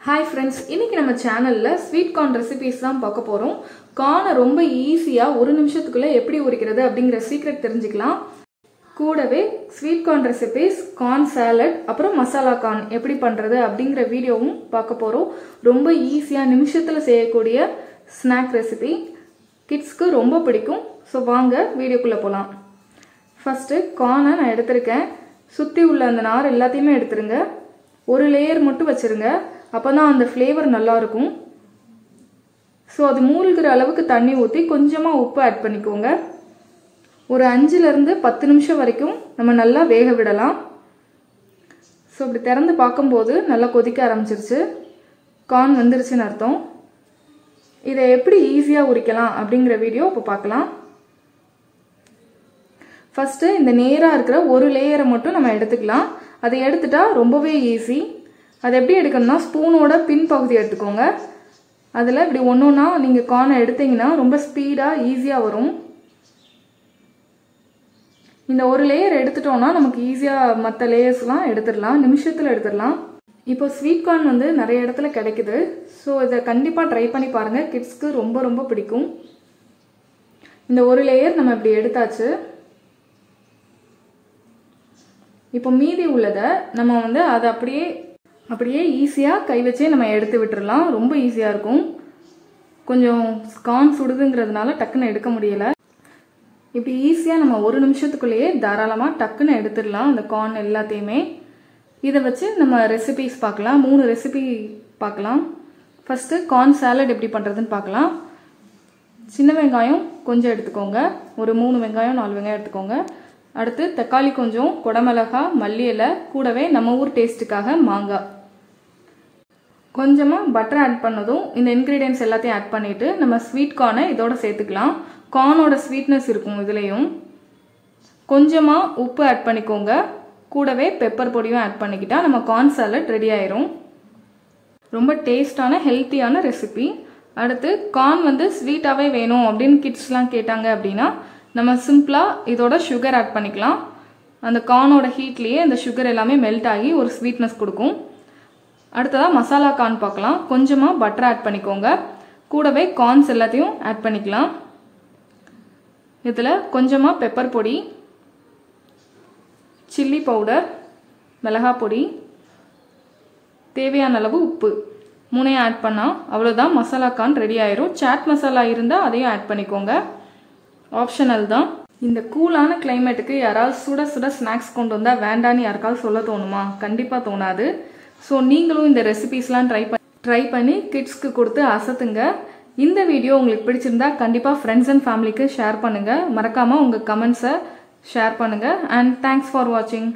Hi friends, இன்னைக்கு நம்ம சேனல்ல ஸ்வீட் கார்ன் ரெசிபீஸ் தான் பார்க்க போறோம். கார்னை ரொம்ப ஈஸியா ஒரு நிமிஷத்துக்குள்ள எப்படி உரிக்கிறது அப்படிங்கற சீக்ரெட் தெரிஞ்சுக்கலாம். கூடவே sweet corn recipes, corn salad, அப்புறம் மசாலா கார்ன் எப்படி பண்றது அப்படிங்கற வீடியோவும் பார்க்க போறோம். ரொம்ப ஈஸியா நிமிஷத்துல செய்யக்கூடிய ஸ்நாக் ரெசிபி. கிட்ஸ்க்கு ரொம்ப பிடிக்கும். சோ வாங்க வீடியோக்குள்ள போலாம். ஃபர்ஸ்ட் கார்னை நான் எடுத்துர்க்கேன். சுத்தி உள்ள அந்த நார் எல்லாத்தையுமே எடுத்துருங்க. ஒரு லேயர் மட்டும் வச்சிருங்க. அப்பதான் அந்த ஃப்ளேவர் நல்லா இருக்கும். சோ அது மூழ்கிற அளவுக்கு தண்ணி ஊத்தி கொஞ்சமா உப்பு ஆட் பண்ணிக்கோங்க. ஒரு 5 ல இருந்து 10 நிமிஷம் வரைக்கும் நம்ம நல்லா வேக விடலாம். சோ இப்படி திறந்து பாக்கும்போது நல்லா கொதிக்க ஆரம்பிச்சிருச்சு. கார்ன் வெந்துருச்சுன்னு அர்த்தம். இதை எப்படி ஈஸியா உரிக்கலாம் அப்படிங்கற வீடியோ இப்ப பார்க்கலாம். ஃபர்ஸ்ட் இந்த நேரா இருக்கிற ஒரு லேயரை மட்டும் நம்ம எடுத்துக்கலாம். அதை எடுத்துட்டா ரொம்பவே ஈஸி. அது எப்படி எடுக்கணும்னா ஸ்பூனோட பின் பகுதி எடுத்துக்கோங்க. அதில் இப்படி ஒன்றா நீங்கள் கார்னை எடுத்தீங்கன்னா ரொம்ப ஸ்பீடாக ஈஸியாக வரும். இந்த ஒரு லேயர் எடுத்துட்டோம்னா நமக்கு ஈஸியாக மற்ற லேயர்ஸ்லாம் எடுத்துடலாம், நிமிஷத்தில் எடுத்துடலாம். இப்போ ஸ்வீட் கார்ன் வந்து நிறைய இடத்துல கிடைக்குது. ஸோ இதை கண்டிப்பாக ட்ரை பண்ணி பாருங்கள். கிட்ஸ்க்கு ரொம்ப ரொம்ப பிடிக்கும். இந்த ஒரு லேயர் நம்ம இப்படி எடுத்தாச்சு. இப்போ மீதி உள்ளதை நம்ம வந்து அதை அப்படியே ஈஸியாக கை வச்சே நம்ம எடுத்து விட்டுறலாம். ரொம்ப ஈஸியாக இருக்கும். கொஞ்சம் கார்ன் சுடுதுங்கிறதுனால டக்குன்னு எடுக்க முடியலை. இப்படி ஈஸியாக நம்ம ஒரு நிமிஷத்துக்குள்ளேயே தாராளமாக டக்குன்னு எடுத்துடலாம் அந்த கார்ன் எல்லாத்தையுமே. இதை வச்சு நம்ம ரெசிபிஸ் பார்க்கலாம். 3 ரெசிபி பார்க்கலாம். ஃபர்ஸ்ட்டு கார்ன் சாலட் எப்படி பண்ணுறதுன்னு பார்க்கலாம். சின்ன வெங்காயம் கொஞ்சம் எடுத்துக்கோங்க. ஒரு 3 வெங்காயம் 4 வெங்காயம் எடுத்துக்கோங்க. அடுத்து தக்காளி கொஞ்சம், குடமிளகாய், மல்லி இலை, கூடவே நம்ம ஊர் டேஸ்ட்டுக்காக மாங்காய். கொஞ்சமாக பட்டர் ஆட் பண்ணதும் இந்த இன்க்ரீடியன்ஸ் எல்லாத்தையும் ஆட் பண்ணிவிட்டு நம்ம ஸ்வீட் கார்னை இதோட சேர்த்துக்கலாம். கார்னோட ஸ்வீட்னஸ் இருக்கும் இதுலேயும். கொஞ்சமாக உப்பு ஆட் பண்ணிக்கோங்க. கூடவே பெப்பர் பொடியும் ஆட் பண்ணிக்கிட்டா நம்ம கார்ன் சாலட் ரெடி ஆயிரும். ரொம்ப டேஸ்டான ஹெல்த்தியான ரெசிபி. அடுத்து கார்ன் வந்து ஸ்வீட்டாகவே வேணும் அப்படின்னு கிட்ஸ்லாம் கேட்டாங்க அப்படின்னா நம்ம சிம்பிளாக இதோட சுகர் ஆட் பண்ணிக்கலாம். அந்த கார்னோட ஹீட்லேயே அந்த சுகர் எல்லாமே மெல்ட் ஆகி ஒரு ஸ்வீட்னஸ் கொடுக்கும். அடுத்ததாக மசாலா கார்ன் பார்க்கலாம். கொஞ்சமாக பட்டர் ஆட் பண்ணிக்கோங்க. கூடவே கார்ன்ஸ் எல்லாத்தையும் ஆட் பண்ணிக்கலாம். இதில் கொஞ்சமாக பெப்பர் பொடி, சில்லி பவுடர், மிளகாய் பொடி, தேவையான அளவு உப்பு 3 ஆட் பண்ணால் அவ்வளோதான், மசாலா கார்ன் ரெடி ஆயிரும். சாட் மசாலா இருந்தால் அதையும் ஆட் பண்ணிக்கோங்க. ஆப்ஷனல் தான். இந்த கூலான கிளைமேட்டுக்கு யாராவது சுட சுட ஸ்நாக்ஸ் கொண்டு வந்தால் வேண்டான்னு யாருக்காவது சொல்ல தோணுமா? கண்டிப்பாக தோணாது. ஸோ நீங்களும் இந்த ரெசிபிஸ்லாம் ட்ரை பண்ணி கிட்ஸ்க்கு கொடுத்து அசத்துங்க. இந்த வீடியோ உங்களுக்கு பிடிச்சிருந்தா கண்டிப்பாக ஃப்ரெண்ட்ஸ் அண்ட் ஃபேமிலிக்கு ஷேர் பண்ணுங்கள். மறக்காமல் உங்கள் கமெண்ட்ஸை ஷேர் பண்ணுங்கள். அண்ட் தேங்க்ஸ் ஃபார் வாட்சிங்.